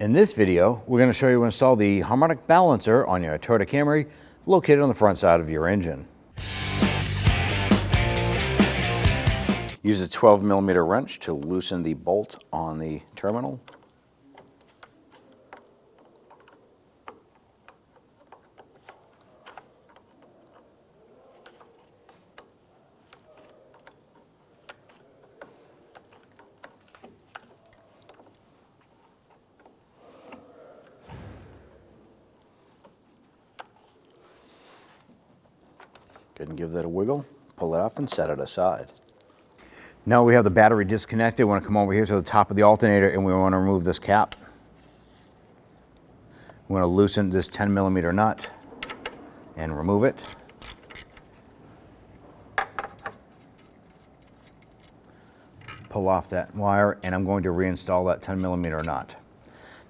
In this video, we're going to show you how to install the harmonic balancer on your Toyota Camry located on the front side of your engine. Use a 12mm wrench to loosen the bolt on the terminal. Go ahead and give that a wiggle, pull it off and set it aside. Now we have the battery disconnected. We want to come over here to the top of the alternator and we want to remove this cap. We want to loosen this 10mm nut and remove it. Pull off that wire and I'm going to reinstall that 10mm nut.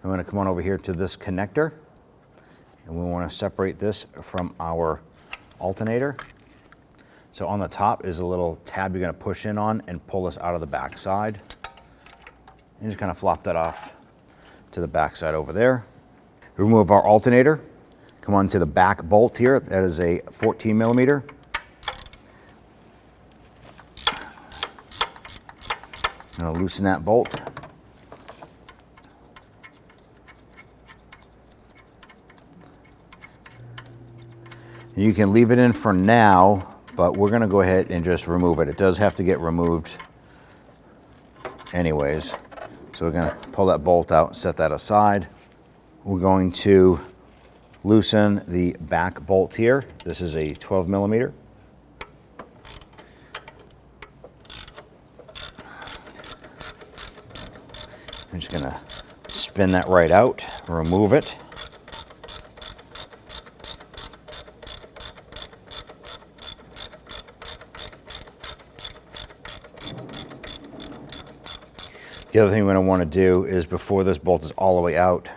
I'm going to come on over here to this connector and we want to separate this from our alternator. So on the top is a little tab you're going to push in on and pull this out of the back side. And just kind of flop that off to the back side over there. Remove our alternator. Come on to the back bolt here. That is a 14mm. I'm going to loosen that bolt. And you can leave it in for now, but we're going to go ahead and just remove it. It does have to get removed anyways. So we're going to pull that bolt out, set that aside. We're going to loosen the back bolt here. This is a 12mm. I'm just going to spin that right out, remove it. The other thing we're going to want to do is, before this bolt is all the way out,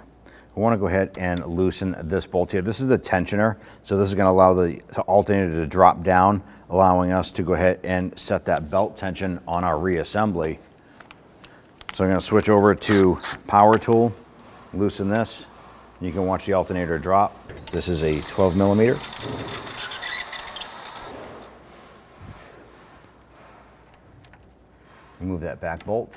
we want to go ahead and loosen this bolt here. This is the tensioner, so this is going to allow the alternator to drop down, allowing us to go ahead and set that belt tension on our reassembly. So I'm going to switch over to power tool, loosen this, and you can watch the alternator drop. This is a 12mm. Remove that back bolt.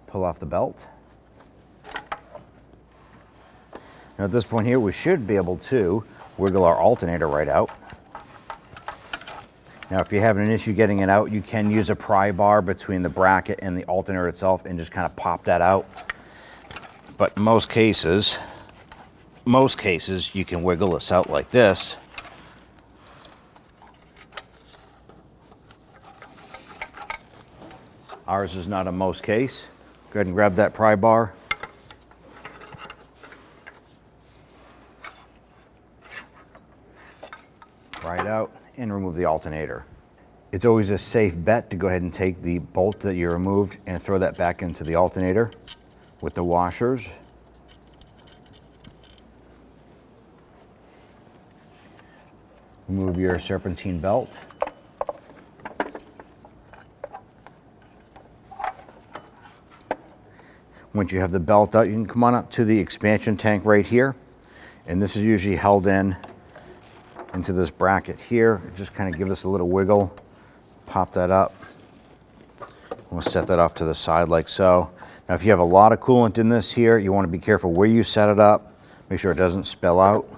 Pull off the belt. Now at this point here, we should be able to wiggle our alternator right out. Now if you're having an issue getting it out, you can use a pry bar between the bracket and the alternator itself and just kind of pop that out. But most cases you can wiggle this out like this. Ours is not a most case. Go ahead and grab that pry bar. Pry it out and remove the alternator. It's always a safe bet to go ahead and take the bolt that you removed and throw that back into the alternator with the washers. Remove your serpentine belt. Once you have the belt out, you can come on up to the expansion tank right here. And this is usually held in into this bracket here. Just kind of give this a little wiggle, pop that up. We'll set that off to the side like so. Now if you have a lot of coolant in this here, you want to be careful where you set it up. Make sure it doesn't spill out.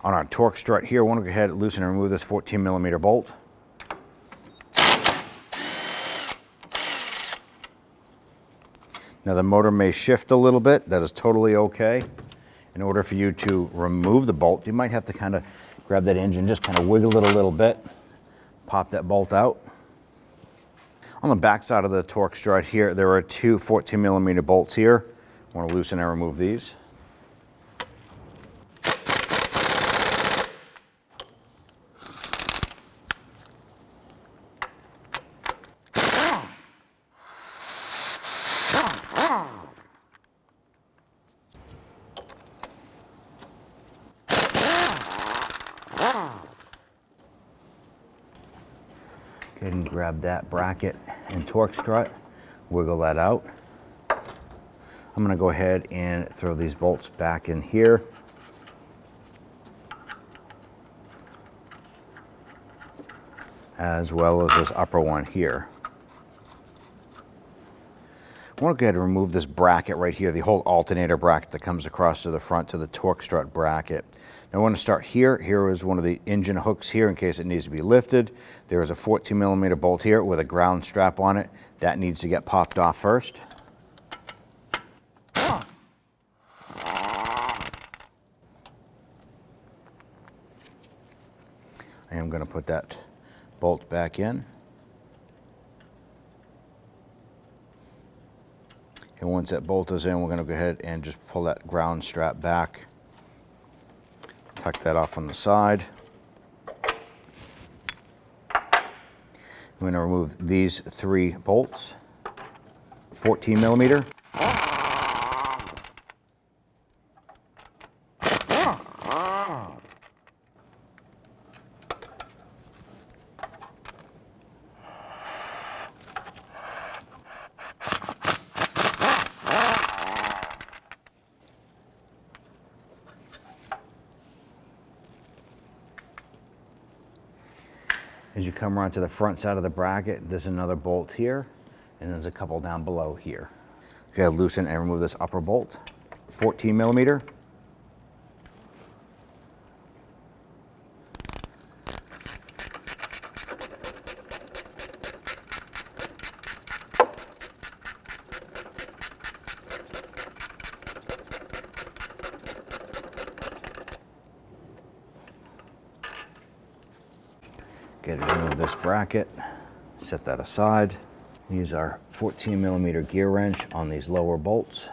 On our torque strut here, I want to go ahead and loosen and remove this 14mm bolt. Now the motor may shift a little bit. That is totally okay. In order for you to remove the bolt, you might have to kind of grab that engine, just kind of wiggle it a little bit, pop that bolt out. On the back side of the torque strut here, there are two 14mm bolts here. I want to loosen and remove these. Go ahead and grab that bracket and torque strut, wiggle that out. I'm going to go ahead and throw these bolts back in here. As well as this upper one here. I want to go ahead and remove this bracket right here, the whole alternator bracket that comes across to the front to the torque strut bracket. Now I want to start here. Here is one of the engine hooks here in case it needs to be lifted. There is a 14mm bolt here with a ground strap on it. That needs to get popped off first. I am going to put that bolt back in. And once that bolt is in, we're going to go ahead and just pull that ground strap back. Tuck that off on the side. I'm going to remove these 3 bolts, 14mm. As you come around to the front side of the bracket, there's another bolt here, and there's a couple down below here. Okay, loosen and remove this upper bolt, 14mm. Get rid of this bracket, set that aside. Use our 14mm gear wrench on these lower bolts.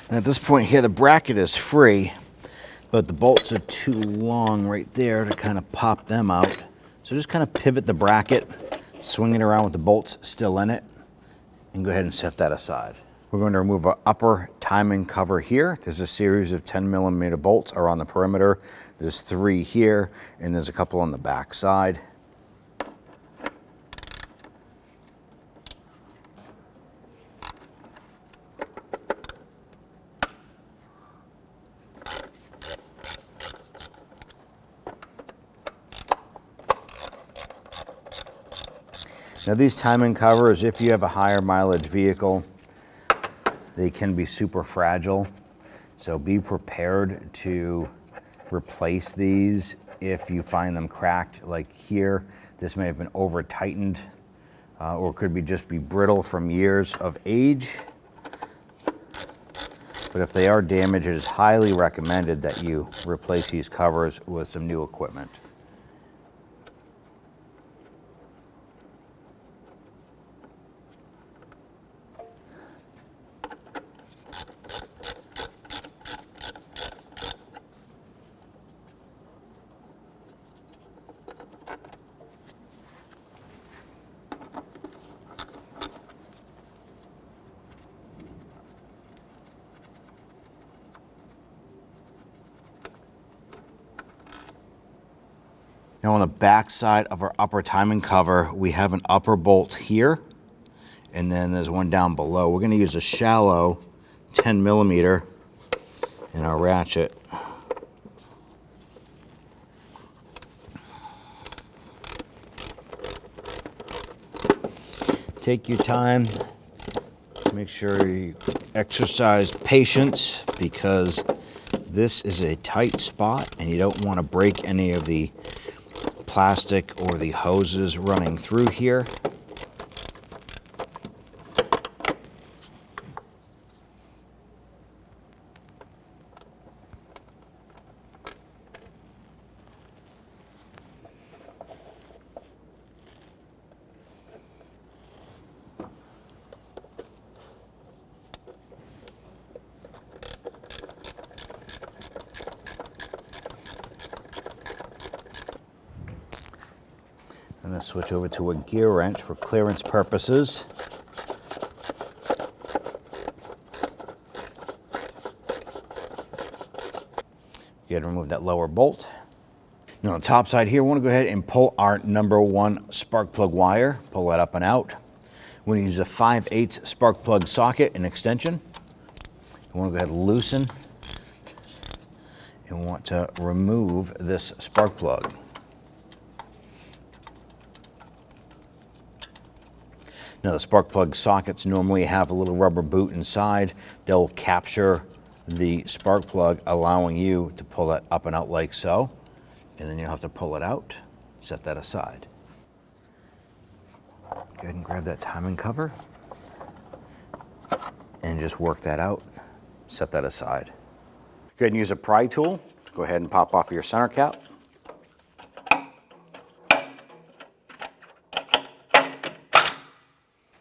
And at this point here, the bracket is free, but the bolts are too long right there to kind of pop them out. So just kind of pivot the bracket, swing it around with the bolts still in it, and go ahead and set that aside. We're going to remove our upper timing cover here. There's a series of 10mm bolts around the perimeter. There's 3 here, and there's a couple on the back side. Now these timing covers, if you have a higher mileage vehicle, they can be super fragile. So be prepared to replace these if you find them cracked. Like here, this may have been over tightened or could be just be brittle from years of age. But if they are damaged, it is highly recommended that you replace these covers with some new equipment. Now on the back side of our upper timing cover, we have an upper bolt here, and then there's one down below. We're going to use a shallow 10mm in our ratchet. Take your time. Make sure you exercise patience because this is a tight spot and you don't want to break any of the plastic or the hoses running through here. I'm going to switch over to a gear wrench for clearance purposes. Go ahead and remove that lower bolt. Now on the top side here, we want to go ahead and pull our number 1 spark plug wire. Pull that up and out. We're going to use a 5/8 spark plug socket and extension. We want to go ahead and loosen and we want to remove this spark plug. Now the spark plug sockets normally have a little rubber boot inside. They'll capture the spark plug, allowing you to pull that up and out like so. And then you'll have to pull it out, set that aside. Go ahead and grab that timing cover and just work that out, set that aside. Go ahead and use a pry tool to go ahead and pop off your center cap.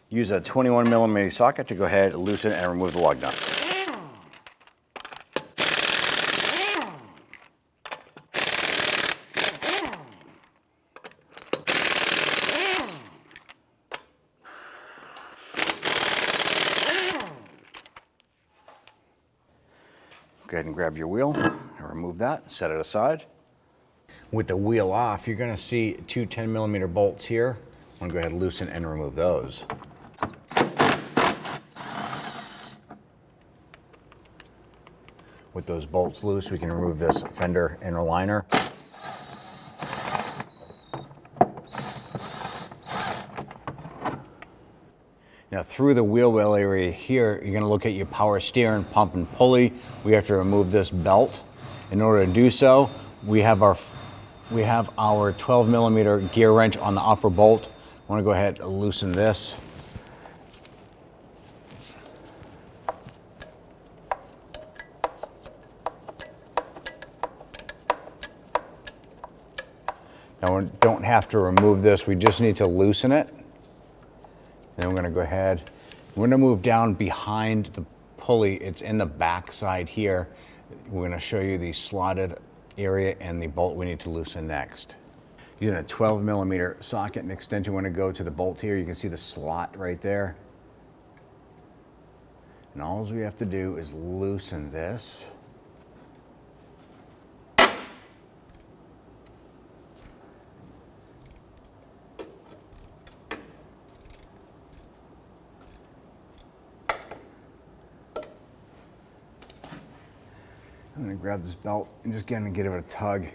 Use a 21mm socket to go ahead, loosen and remove the lug nuts. Go ahead and grab your wheel and remove that, set it aside. With the wheel off, you're going to see 2 10mm bolts here. I'm going to go ahead and loosen and remove those. With those bolts loose, we can remove this fender inner liner. Now through the wheel well area here, you're going to look at your power steering, pump and pulley. We have to remove this belt. In order to do so, we have our 12mm gear wrench on the upper bolt. I want to go ahead and loosen this. Now we don't have to remove this, we just need to loosen it. Then we're going to go ahead, we're going to move down behind the pulley. It's in the back side here. We're going to show you the slotted area and the bolt we need to loosen next. Using a 12mm socket and extension, we're going to go to the bolt here. You can see the slot right there. And all we have to do is loosen this. I'm going to grab this belt and just give it a tug. You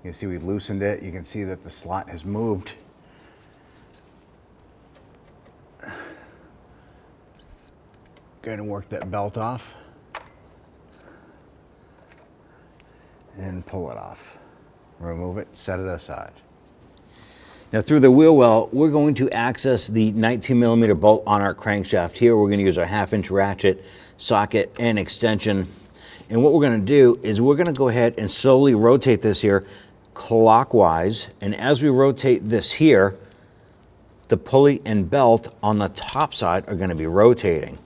can see we loosened it. You can see that the slot has moved. Go ahead and work that belt off and pull it off. Remove it, set it aside. Now through the wheel well, we're going to access the 19mm bolt on our crankshaft here. We're going to use our 1/2" ratchet, socket, and extension. And what we're going to do is we're going to go ahead and slowly rotate this here clockwise. And as we rotate this here, the pulley and belt on the top side are going to be rotating.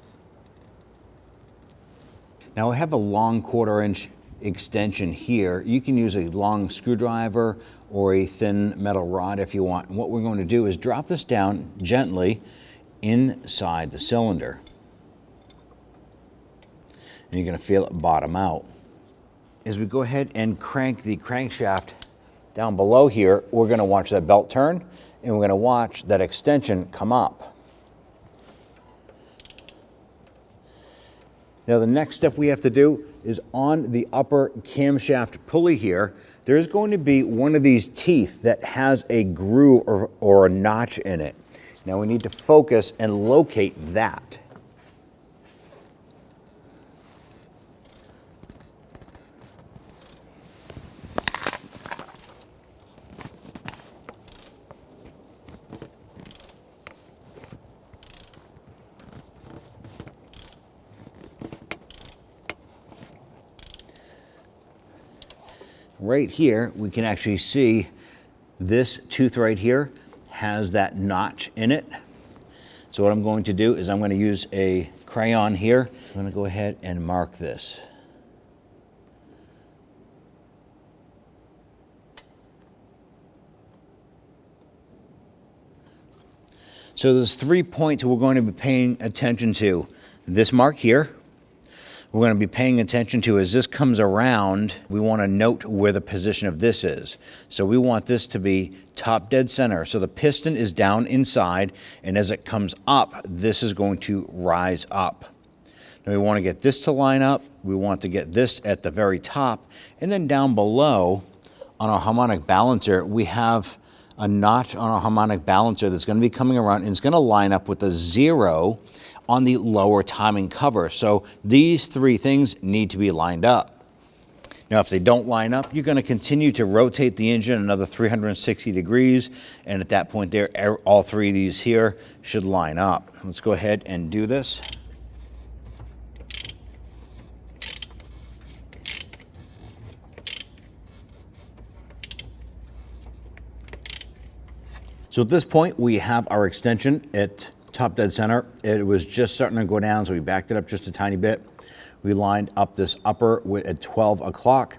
Now I have a long 1/4" extension here. You can use a long screwdriver or a thin metal rod if you want. And what we're going to do is drop this down gently inside the cylinder. And you're going to feel it bottom out. As we go ahead and crank the crankshaft down below here, we're going to watch that belt turn and we're going to watch that extension come up. Now the next step we have to do is on the upper camshaft pulley here, there's going to be one of these teeth that has a groove or a notch in it. Now we need to focus and locate that. right here, we can actually see this tooth right here has that notch in it. So what I'm going to do is I'm going to use a crayon here. I'm going to go ahead and mark this. So there's 3 points we're going to be paying attention to. This mark here, we're going to be paying attention to as this comes around, we want to note where the position of this is. So we want this to be top dead center. So the piston is down inside, and as it comes up, this is going to rise up. Now we want to get this to line up. We want to get this at the very top. And then down below on our harmonic balancer, we have a notch on our harmonic balancer that's going to be coming around, and it's going to line up with the 0 on the lower timing cover. So these 3 things need to be lined up. Now, if they don't line up, you're going to continue to rotate the engine another 360 degrees. And at that point there, all 3 of these here should line up. Let's go ahead and do this. So at this point, we have our extension at top dead center. It was just starting to go down, so we backed it up just a tiny bit. We lined up this upper at 12 o'clock.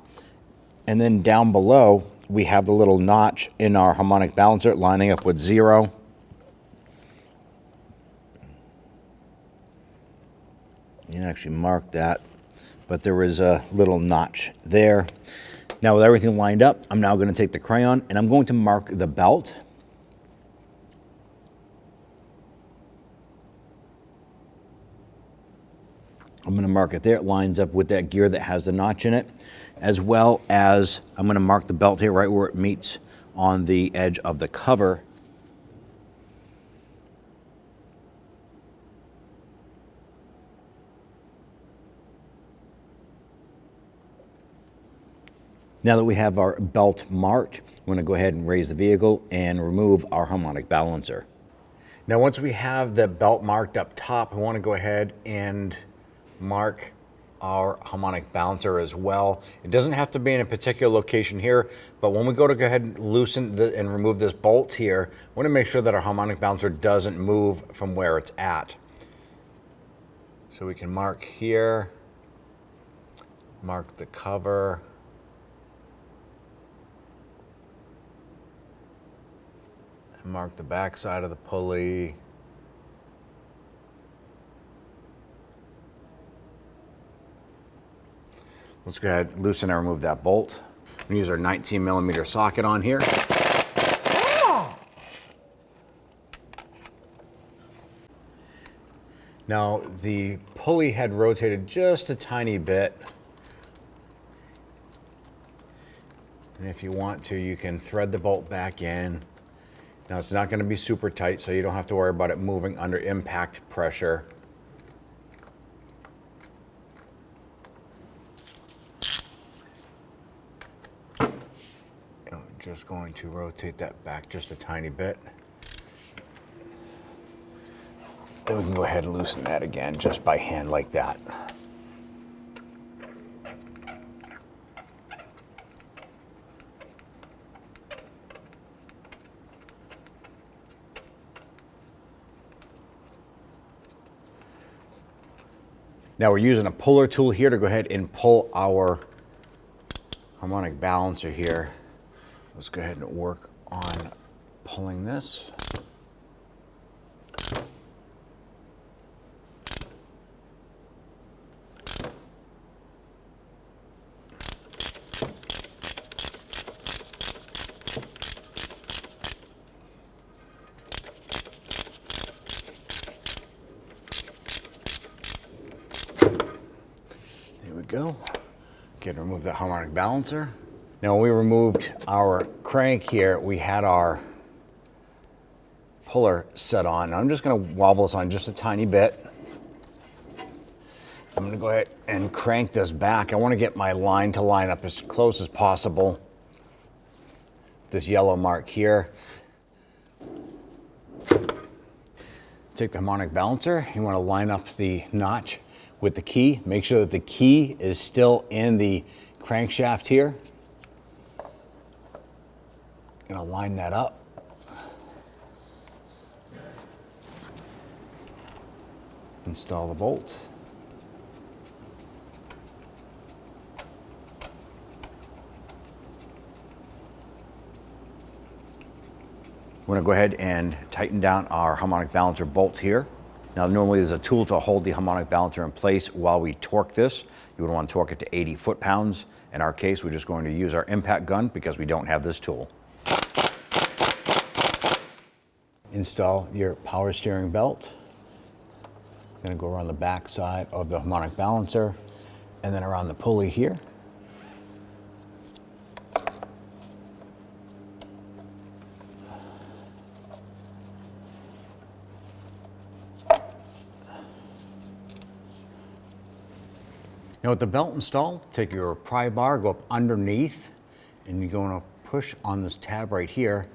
And then down below, we have the little notch in our harmonic balancer lining up with 0. You can actually mark that, but there is a little notch there. Now with everything lined up, I'm now going to take the crayon and I'm going to mark the belt. I'm going to mark it there. It lines up with that gear that has the notch in it, as well as I'm going to mark the belt here right where it meets on the edge of the cover. Now that we have our belt marked, we're going to go ahead and raise the vehicle and remove our harmonic balancer. Now once we have the belt marked up top, we want to go ahead and mark our harmonic balancer as well. It doesn't have to be in a particular location here, but when we go ahead and loosen and remove this bolt here, we want to make sure that our harmonic balancer doesn't move from where it's at. So we can mark here, mark the cover, and mark the back side of the pulley. Let's go ahead, loosen and remove that bolt. We use our 19mm socket on here. Now, the pulley had rotated just a tiny bit. And if you want to, you can thread the bolt back in. Now, it's not going to be super tight, so you don't have to worry about it moving under impact pressure. Just going to rotate that back just a tiny bit. Then we can go ahead and loosen that again just by hand like that. Now we're using a puller tool here to go ahead and pull our harmonic balancer here. Let's go ahead and work on pulling this. There we go. Get to remove that harmonic balancer. Now, when we removed our crank here, we had our puller set on. Now, I'm just going to wobble this on just a tiny bit. I'm going to go ahead and crank this back. I want to get my line to line up as close as possible. This yellow mark here. Take the harmonic balancer. You want to line up the notch with the key. Make sure that the key is still in the crankshaft here. Gonna line that up. Install the bolt. We're going to go ahead and tighten down our harmonic balancer bolt here. Now normally there's a tool to hold the harmonic balancer in place while we torque this. You would want to torque it to 80 foot-pounds. In our case, we're just going to use our impact gun because we don't have this tool. Install your power steering belt. Going to go around the back side of the harmonic balancer and then around the pulley here. Now with the belt installed, take your pry bar, go up underneath, and you're going to push on this tab right here,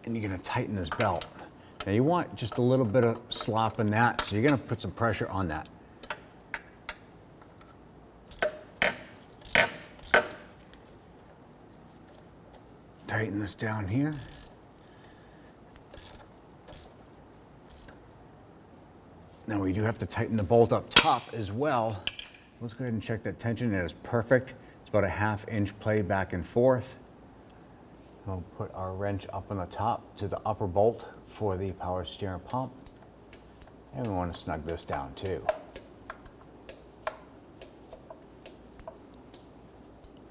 and you're going to tighten this belt. Now you want just a little bit of slop in that, so you're going to put some pressure on that. Tighten this down here. Now we do have to tighten the bolt up top as well. Let's go ahead and check that tension. It is perfect. It's about a 1/2 inch play back and forth. We'll put our wrench up on the top to the upper bolt for the power steering pump. And we want to snug this down too.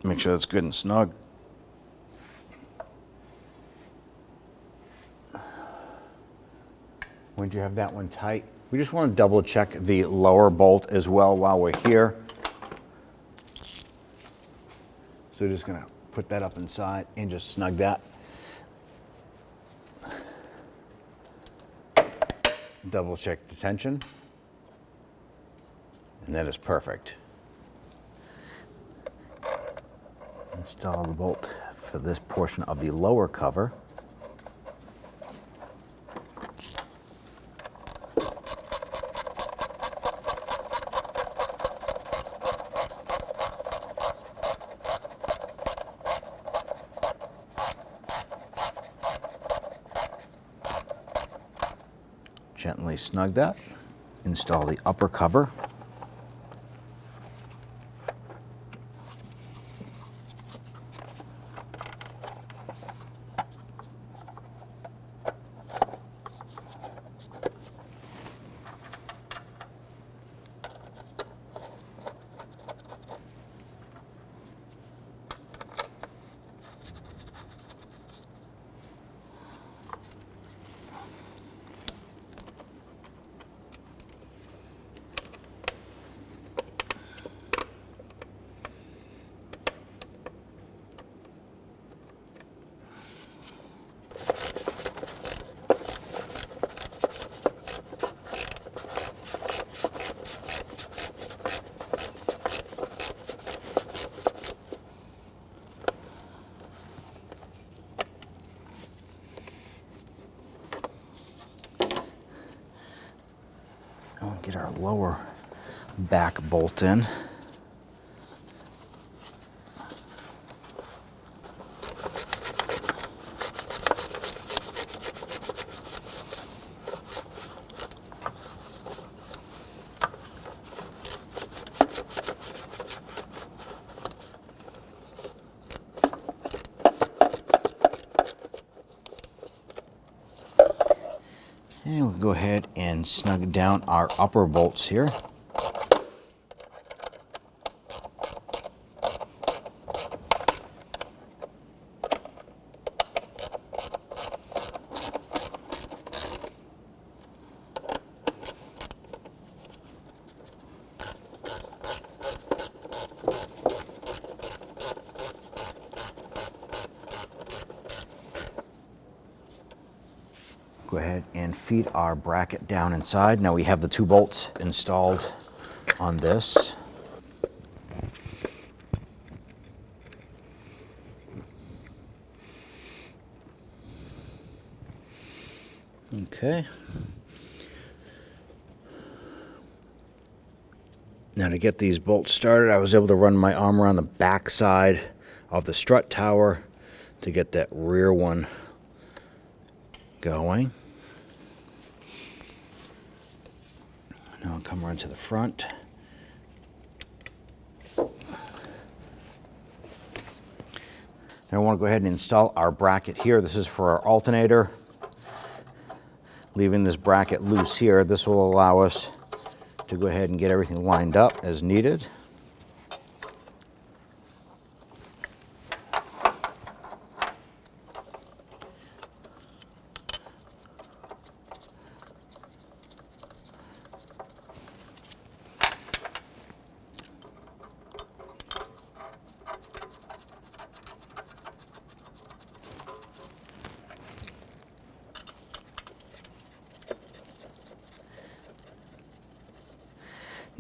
Make sure that's good and snug. Once you have that one tight, we just want to double check the lower bolt as well while we're here. So we're just going to put that up inside and just snug that. Double check the tension. And that is perfect. Install the bolt for this portion of the lower cover. Gently snug that. Install the upper cover. Get our lower back bolt in. And we'll go ahead and snug down our upper bolts here. Go ahead and feed our bracket down inside. Now we have the 2 bolts installed on this. Okay. Now to get these bolts started, I was able to run my arm around the back side of the strut tower. to get that rear one going. Now I'll come around to the front. Now I want to go ahead and install our bracket here. This is for our alternator. Leaving this bracket loose here, this will allow us to go ahead and get everything lined up as needed.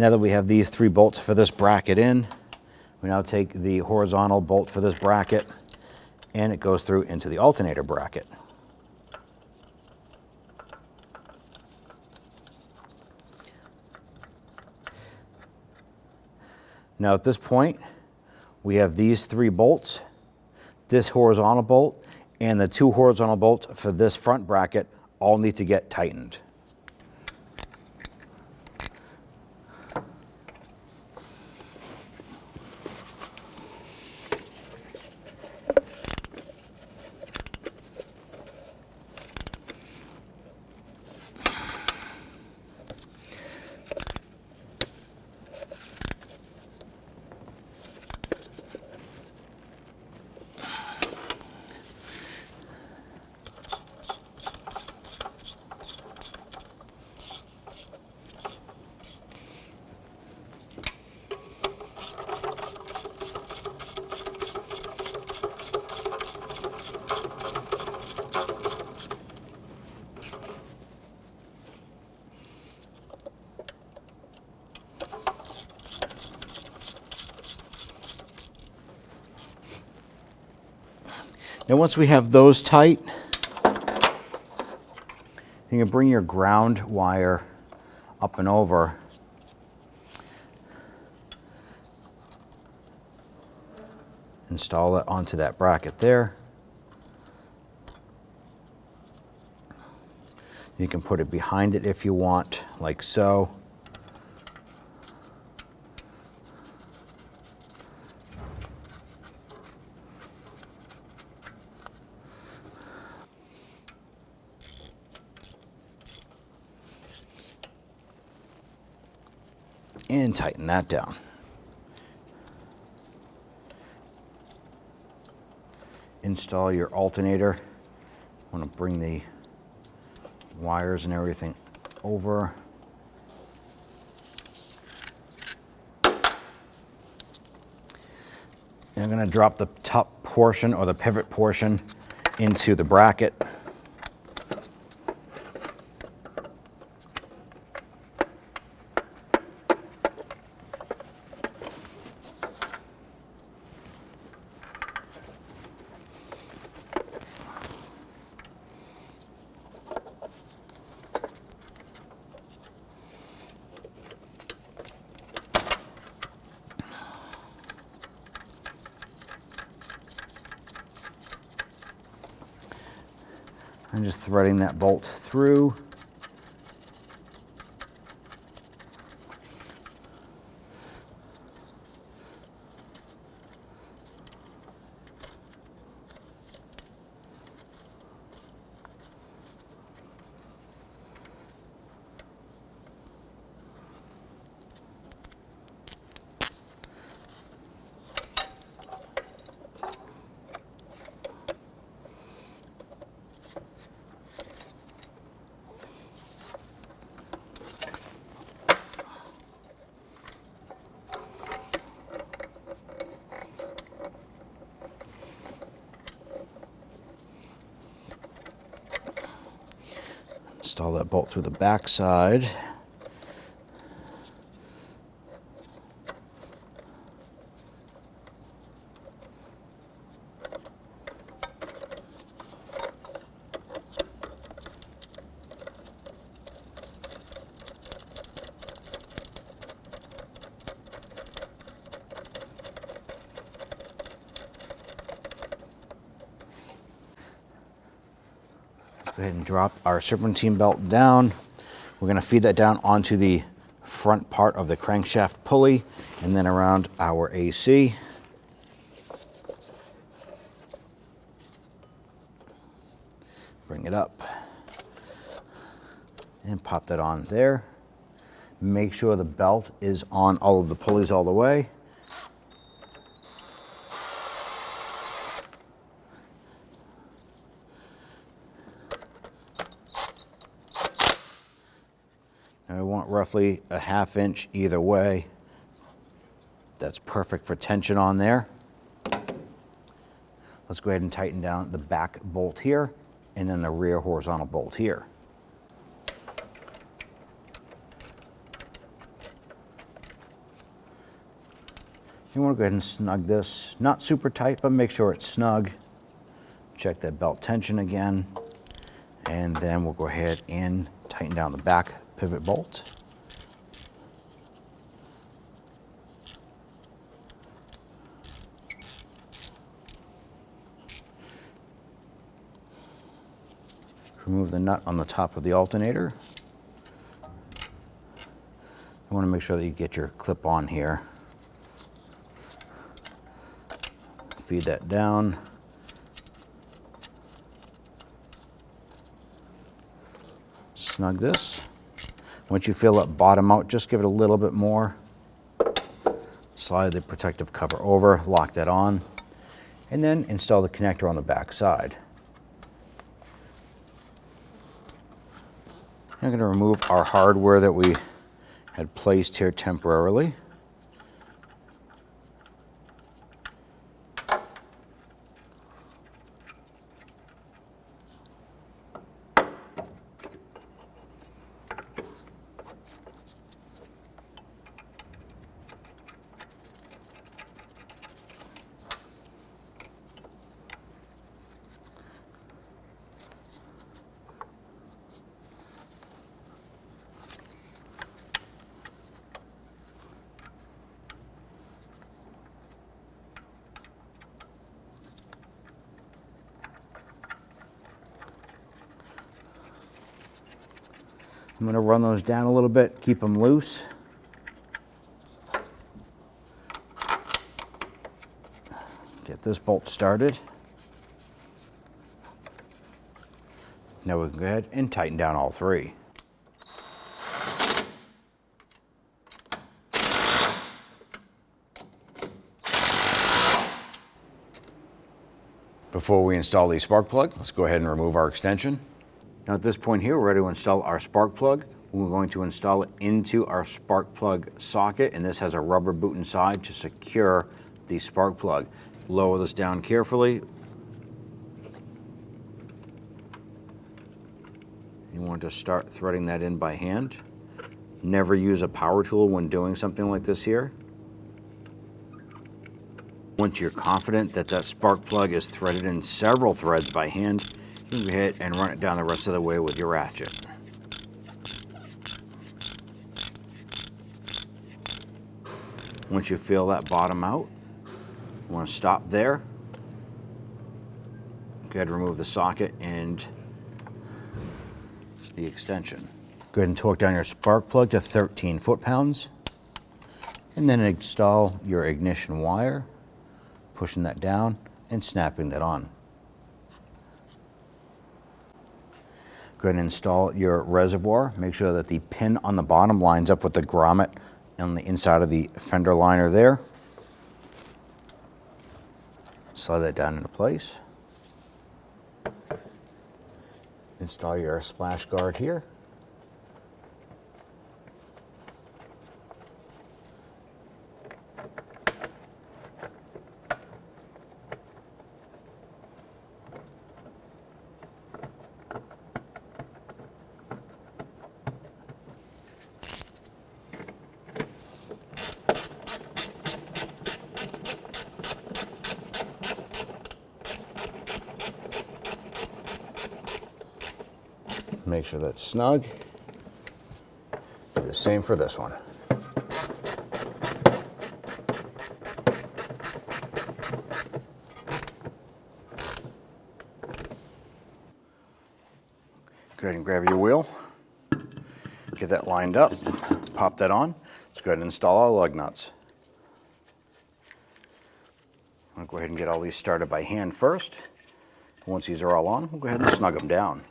Now that we have these 3 bolts for this bracket in, we now take the horizontal bolt for this bracket and it goes through into the alternator bracket. Now at this point, we have these 3 bolts, this horizontal bolt, and the 2 horizontal bolts for this front bracket all need to get tightened. Now once we have those tight, you can bring your ground wire up and over. Install it onto that bracket there. You can put it behind it if you want, like so. And tighten that down. Install your alternator. I want to bring the wires and everything over. And I'm going to drop the top portion or the pivot portion into the bracket. I'm just threading that bolt through. Install that bolt through the back side. Go ahead and drop our serpentine belt down. We're going to feed that down onto the front part of the crankshaft pulley and then around our AC. Bring it up and pop that on there. Make sure the belt is on all of the pulleys all the way. I want roughly a 1/2 inch either way. That's perfect for tension on there. Let's go ahead and tighten down the back bolt here and then the rear horizontal bolt here. You want to go ahead and snug this, not super tight, but make sure it's snug. Check that belt tension again, and then we'll go ahead and tighten down the back pivot bolt. Remove the nut on the top of the alternator. You want to make sure that you get your clip on here. Feed that down. Snug this. Once you feel it bottom out, just give it a little bit more. Slide the protective cover over, lock that on, and then install the connector on the back side. I'm going to remove our hardware that we had placed here temporarily. I'm going to run those down a little bit, keep them loose. Get this bolt started. Now we can go ahead and tighten down all three. Before we install the spark plug, let's go ahead and remove our extension. Now at this point here, we're ready to install our spark plug. We're going to install it into our spark plug socket, and this has a rubber boot inside to secure the spark plug. Lower this down carefully. You want to start threading that in by hand. Never use a power tool when doing something like this here. Once you're confident that that spark plug is threaded in several threads by hand, you can go ahead and run it down the rest of the way with your ratchet. Once you feel that bottom out, you want to stop there. Go ahead and remove the socket and the extension. Go ahead and torque down your spark plug to 13 foot-pounds, and then install your ignition wire, pushing that down and snapping that on. Go ahead and install your reservoir. Make sure that the pin on the bottom lines up with the grommet on the inside of the fender liner there. Slide that down into place. Install your splash guard here. Make sure that's snug. Do the same for this one. ahead and grab your wheel, get that lined up, pop that on. Let's go ahead and install our lug nuts. I'll go ahead and get all these started by hand first. Once these are all on, we'll go ahead and snug them down.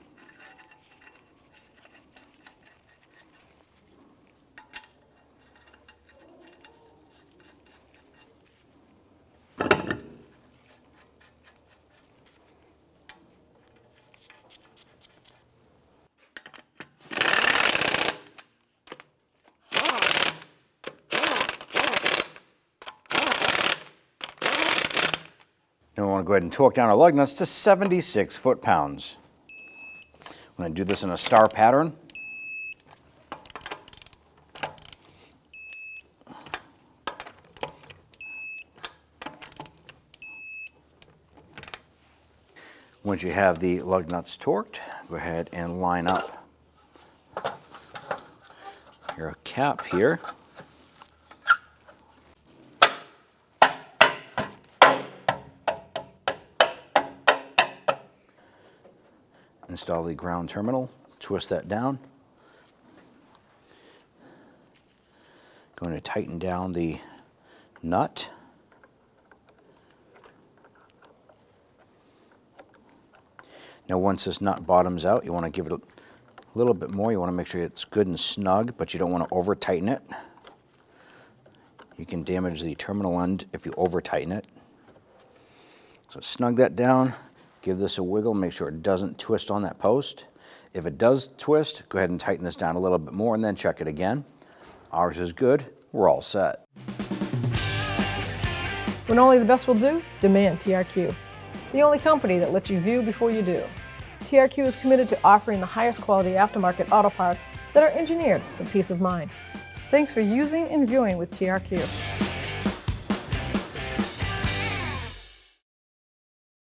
Then we want to go ahead and torque down our lug nuts to 76 foot-pounds. I'm going to do this in a star pattern. Once you have the lug nuts torqued, go ahead and line up your cap here. Install the ground terminal, twist that down. Going to tighten down the nut. Now once this nut bottoms out, you want to give it a little bit more. You want to make sure it's good and snug, but you don't want to over tighten it. You can damage the terminal end if you over tighten it. So snug that down. Give this a wiggle, make sure it doesn't twist on that post. If it does twist, go ahead and tighten this down a little bit more and then check it again. Ours is good, we're all set. When only the best will do, demand TRQ. The only company that lets you view before you do. TRQ is committed to offering the highest quality aftermarket auto parts that are engineered for peace of mind. Thanks for using and viewing with TRQ.